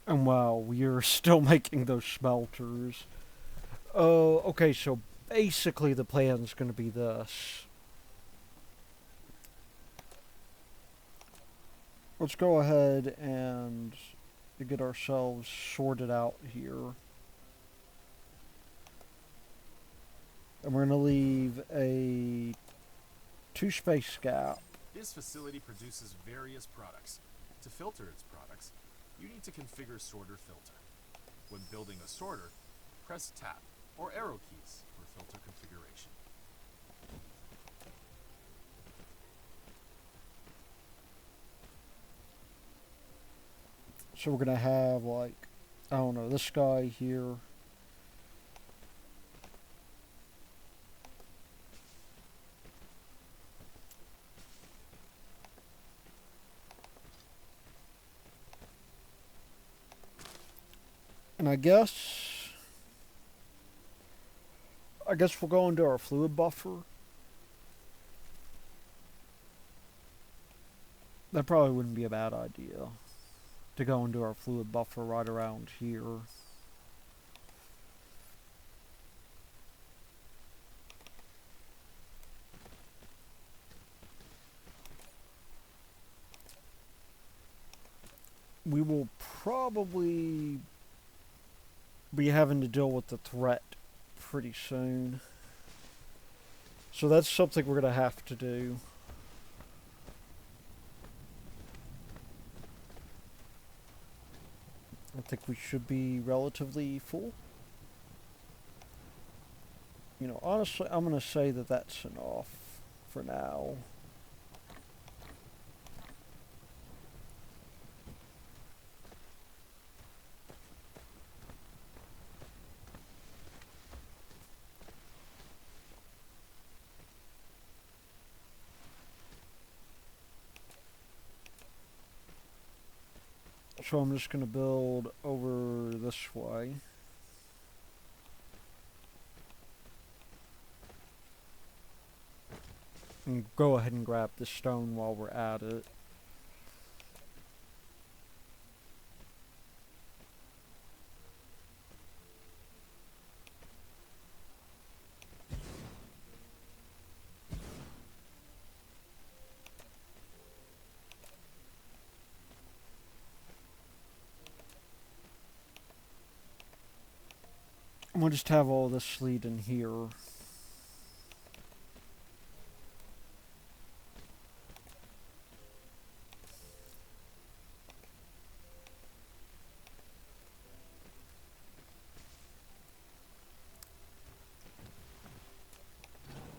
And wow, we are still making those smelters. Okay, so basically the plan's going to be this. Let's go ahead and get ourselves sorted out here. And we're going to leave a 2-space gap. This facility produces various products. To filter its products, you need to configure sorter filter. When building a sorter, press tab or arrow keys for filter configuration. So we're going to have, like, I don't know, this guy here. And I guess we'll go into our fluid buffer. That probably wouldn't be a bad idea to go into our fluid buffer right around here. We will probably be having to deal with the threat pretty soon. So that's something we're going to have to do. I think we should be relatively full. You know, honestly, I'm going to say that that's enough for now. So I'm just going to build over this way. And go ahead and grab the stone while we're at it. And we'll just have all this lead in here.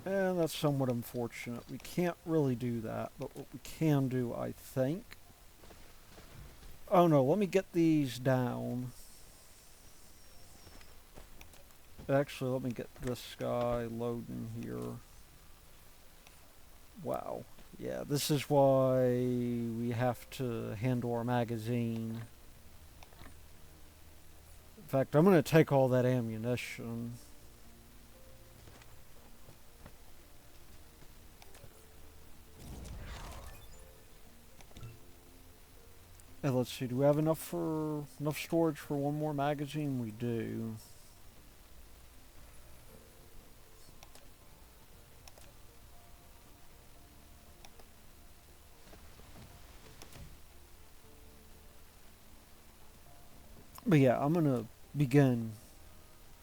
And that's somewhat unfortunate. We can't really do that, but what we can do, I think... Oh no, let me get these down. Actually, let me get this guy loading here. Wow. Yeah, this is why we have to handle our magazine. In fact, I'm going to take all that ammunition. And let's see, do we have enough storage for one more magazine? We do. But yeah, I'm going to begin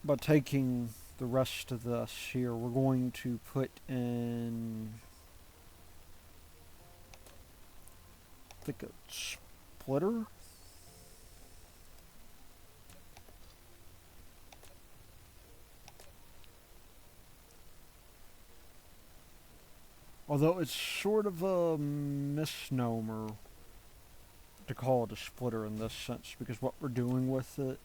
by taking the rest of this here. We're going to put in, I think, a splitter. Although it's sort of a misnomer to call it a splitter in this sense, because what we're doing with it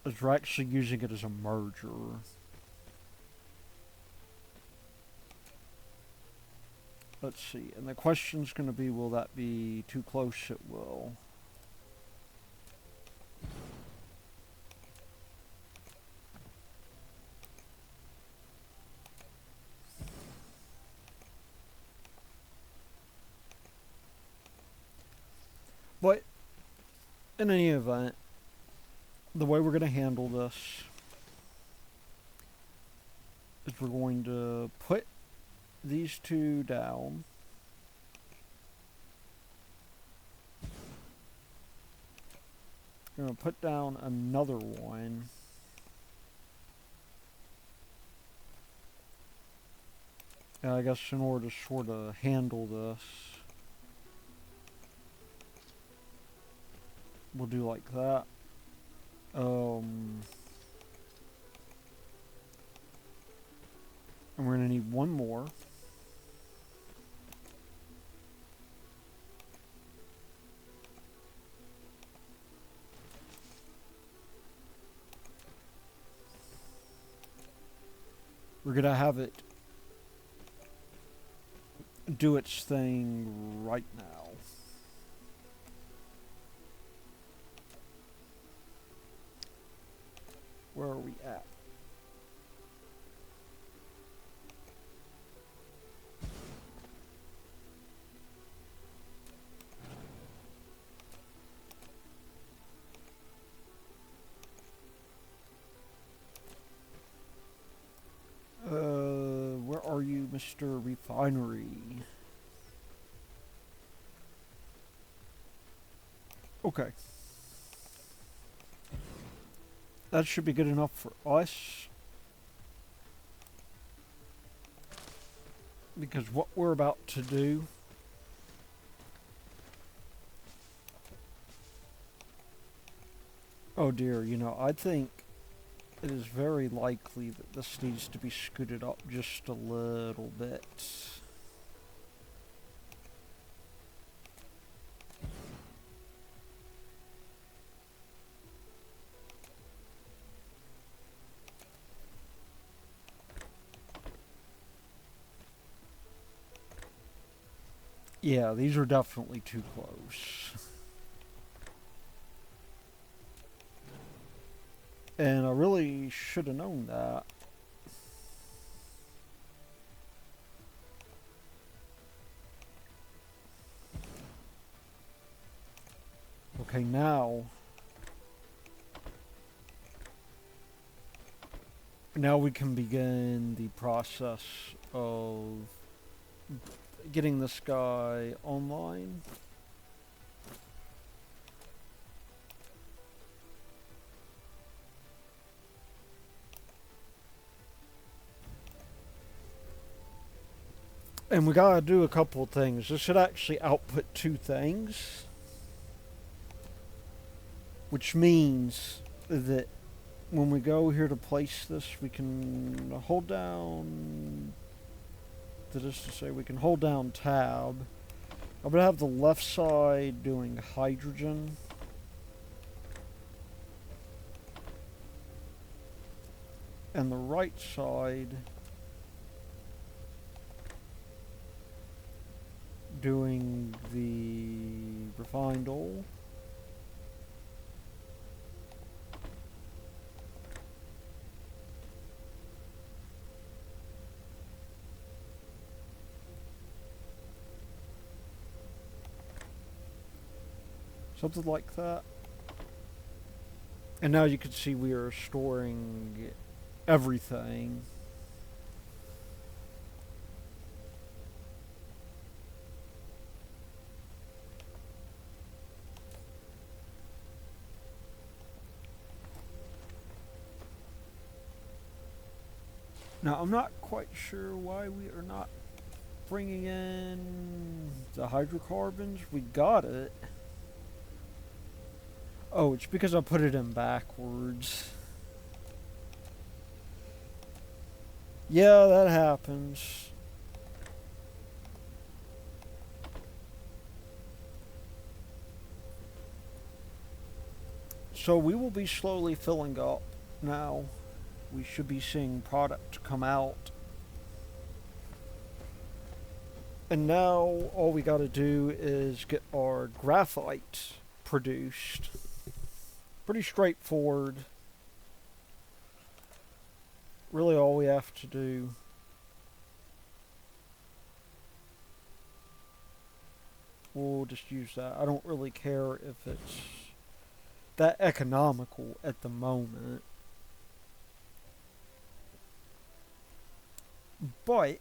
is we're actually using it as a merger. Let's see, and the question's going to be, will that be too close? It will. But in any event, the way we're going to handle this is we're going to put these two down. We're going to put down another one. And I guess in order to sort of handle this, we'll do like that. And we're going to need one more. We're going to have it do its thing right now. Where are we at? Where are you, Mr. Refinery? Okay. That should be good enough for us. Because what we're about to do oh dear, you know, I think it is very likely that this needs to be scooted up just a little bit. Yeah, these are definitely too close. And I really should have known that. Okay, now we can begin the process of getting this guy online. And we gotta do a couple of things. This should actually output two things. Which means that when we go here to place this, we can hold down, that is to say, we can hold down tab. I'm going to have the left side doing hydrogen. And the right side doing the refined oil. Something like that. And now you can see we are storing everything. Now, I'm not quite sure why we are not bringing in the hydrocarbons. We got it. Oh, it's because I put it in backwards. Yeah, that happens. So we will be slowly filling up now. We should be seeing product come out. And now all we gotta do is get our graphite produced. Pretty straightforward. Really all we have to do. We'll just use that. I don't really care if it's that economical at the moment. But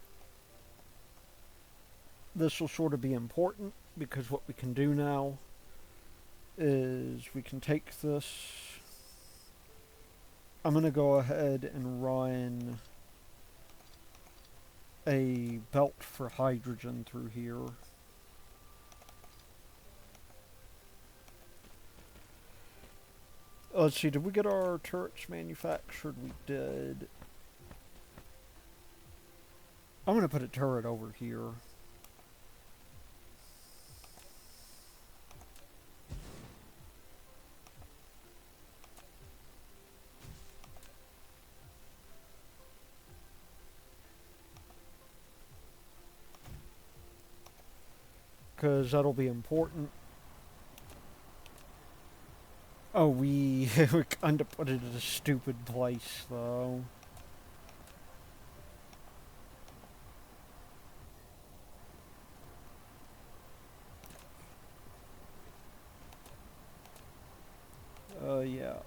this will sort of be important because what we can do now is we can take this. I'm going to go ahead and run a belt for hydrogen through here. Let's see, did we get our turrets manufactured? We did. I'm going to put a turret over here. Because that'll be important. Oh, we kind of put it in a stupid place, though. Yeah.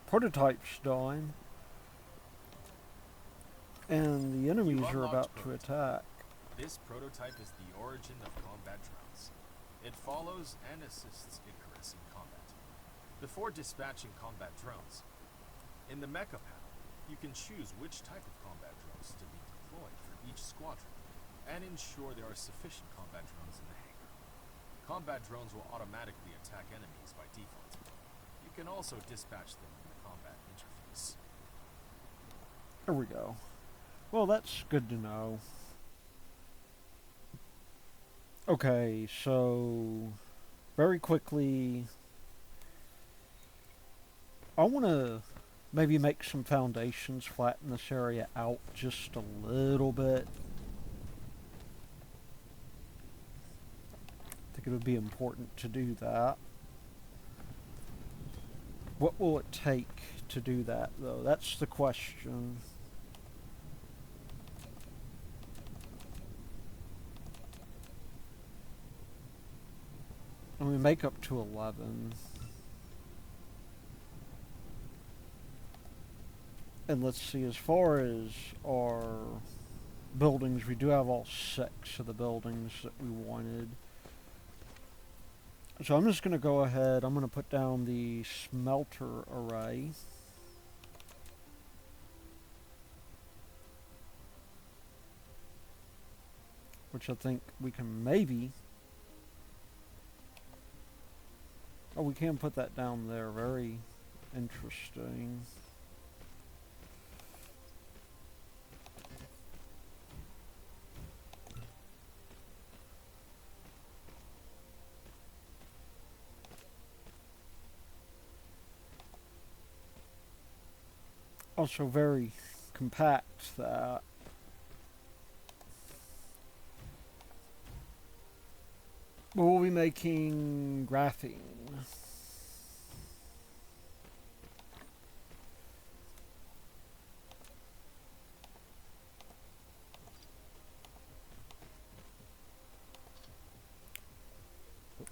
Prototype's done. And the enemies are about to attack. This prototype is the origin of combat drones. It follows and assists Icarus in combat. Before dispatching combat drones, in the mecha panel, you can choose which type of combat drones to be deployed for each squadron, and ensure there are sufficient combat drones in the hangar. Combat drones will automatically attack enemies by default. You can also dispatch them in the combat interface. There we go. Well, that's good to know. Okay, so very quickly, I want to maybe make some foundations, flatten this area out just a little bit. I think it would be important to do that. What will it take to do that, though? That's the question. And we make up to 11. And let's see, as far as our buildings, we do have all 6 of the buildings that we wanted. So I'm just going to go ahead, I'm going to put down the smelter array. Which I think we can maybe... Oh, we can put that down there. Very interesting. Also very compact, that. We'll be making graphene.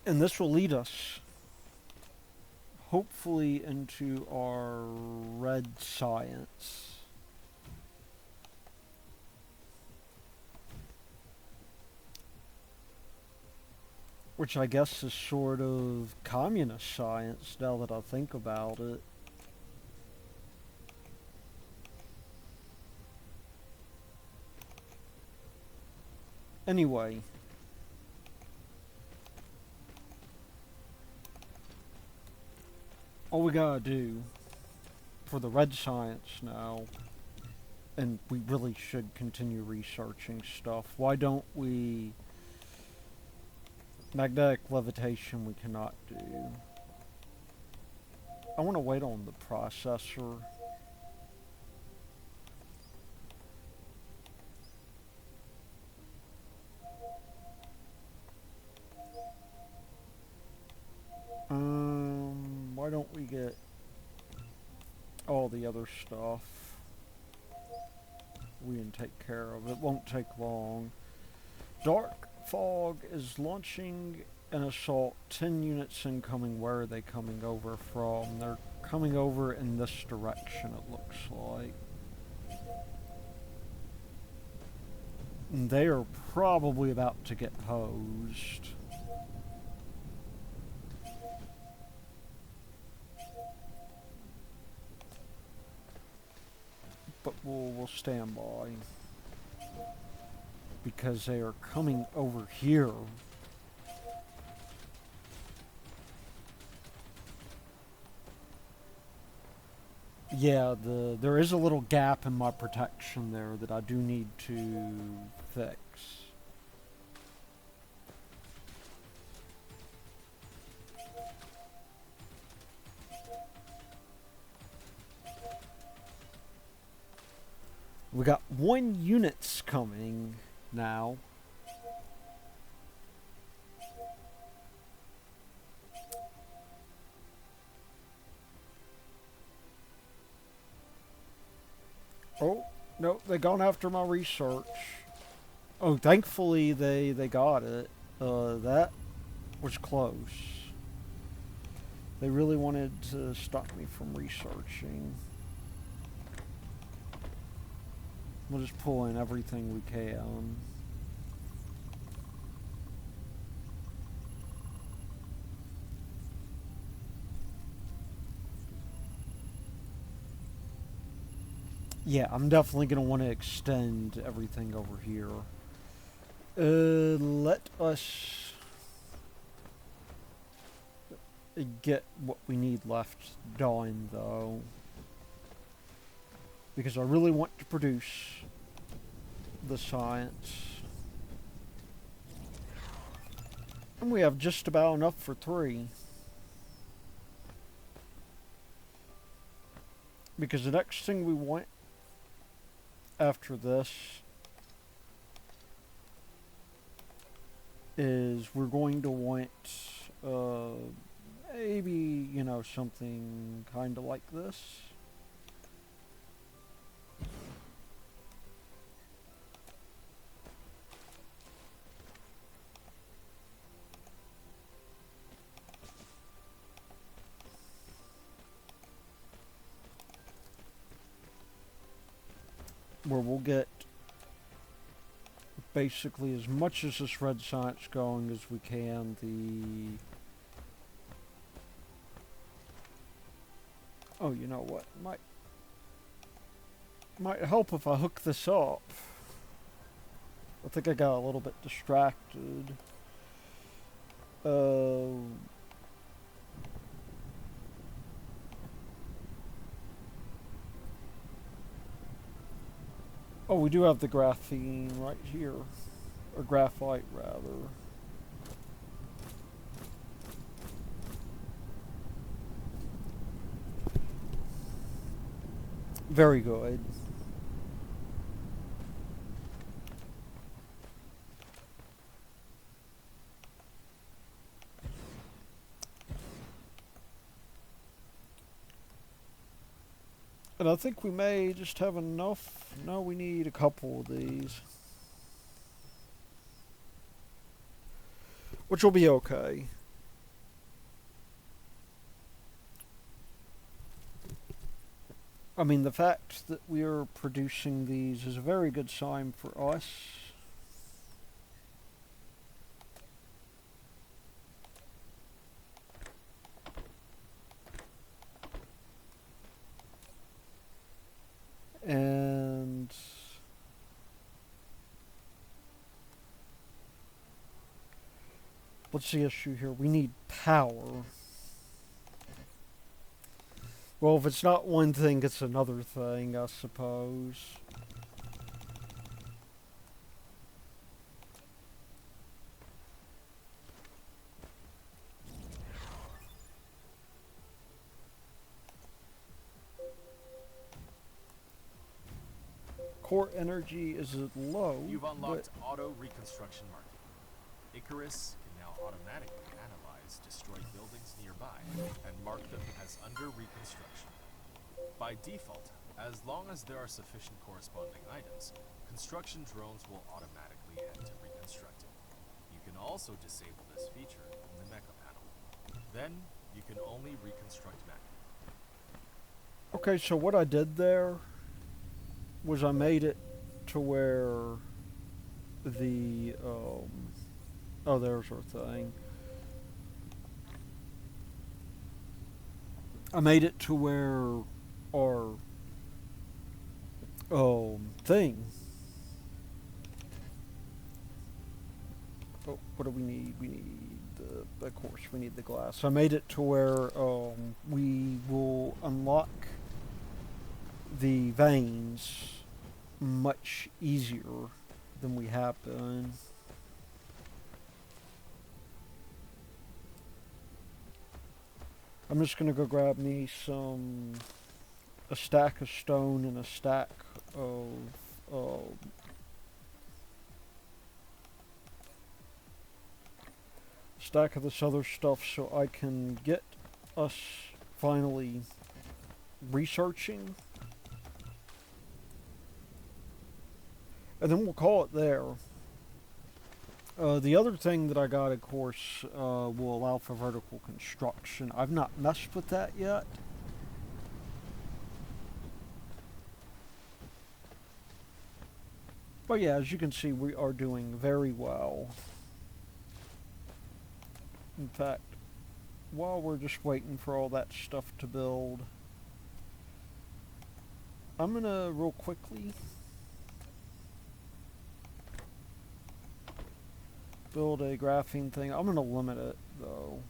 And this will lead us, hopefully, into our red science. Which I guess is sort of communist science, now that I think about it. Anyway, all we gotta do for the red science now, and we really should continue researching stuff. Why don't we... Magnetic levitation we cannot do. I want to wait on the processor. Why don't we get all the other stuff? We can take care of it. Won't take long. Dark Fog is launching an assault. 10 units incoming. Where are they coming over from? They're coming over in this direction, it looks like. And they are probably about to get hosed. But we'll stand by. Because they are coming over here. Yeah, there is a little gap in my protection there that I do need to fix. We got 1 units coming now. Oh, no, they gone after my research. Oh, thankfully they got it. That was close. They really wanted to stop me from researching. We'll just pull in everything we can. Yeah, I'm definitely going to want to extend everything over here. Let us get what we need left done, though. Because I really want to produce the science. And we have just about enough for 3. Because the next thing we want after this is we're going to want maybe, you know, something kind of like this. Where we'll get basically as much as this red science going as we can. Oh, you know what? Might help if I hook this up. I think I got a little bit distracted. Oh, we do have the graphene right here. Or graphite, rather. Very good. And I think we may just have enough. No, we need a couple of these. Which will be okay. I mean, the fact that we are producing these is a very good sign for us. And What's the issue here? We need power. Well, if it's not one thing, it's another thing, I suppose. Core energy is low. You've unlocked auto reconstruction market. Icarus can now automatically analyze destroyed buildings nearby and mark them as under reconstruction. By default, as long as there are sufficient corresponding items, construction drones will automatically head to reconstruct it. You can also disable this feature in the mecha panel. Then, you can only reconstruct mech. Okay, so what I did there was I made it to where the, oh, there's our thing. I made it to where our, thing. Oh, what do we need? We need of course, we need the glass. I made it to where, we will unlock the veins much easier than we have been. I'm just gonna go grab me a stack of stone and a stack of stack of this other stuff so I can get us finally researching. And then we'll call it there. The other thing that I got, of course, will allow for vertical construction. I've not messed with that yet. But yeah, as you can see, we are doing very well. In fact, while we're just waiting for all that stuff to build, I'm gonna real quickly build a graphene thing. I'm gonna limit it though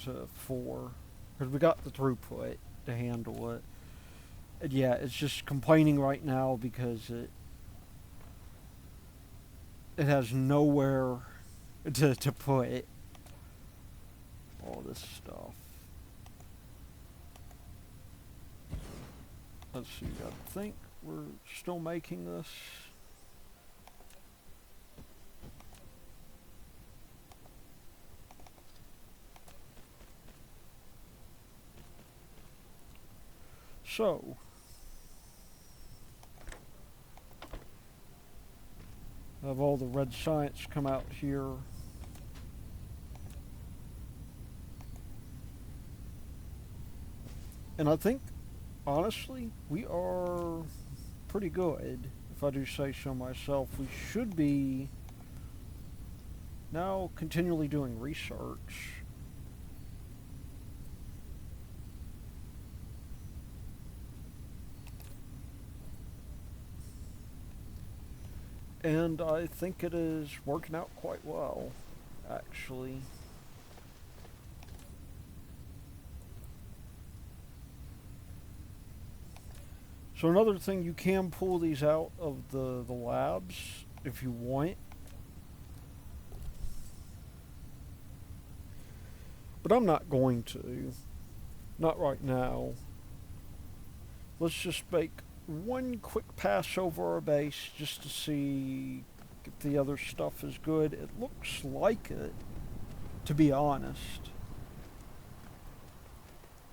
to 4 because we got the throughput to handle it. And yeah, it's just complaining right now because it has nowhere to put all this stuff. Let's see, I think we're still making this. So, have all the red science come out here. And I think, honestly, we are pretty good, if I do say so myself. We should be now continually doing research. And I think it is working out quite well, actually. So another thing, you can pull these out of the labs if you want. But I'm not going to. Not right now. Let's just make one quick pass over our base just to see if the other stuff is good. It looks like it, to be honest.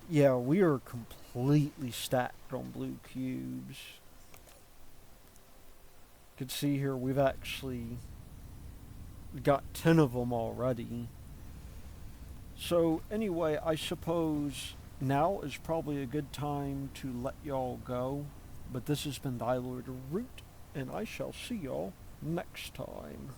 Yeah, we are completely stacked on blue cubes. You can see here we've actually got 10 of them already. So anyway, I suppose now is probably a good time to let y'all go. But this has been Dyson Root, and I shall see y'all next time.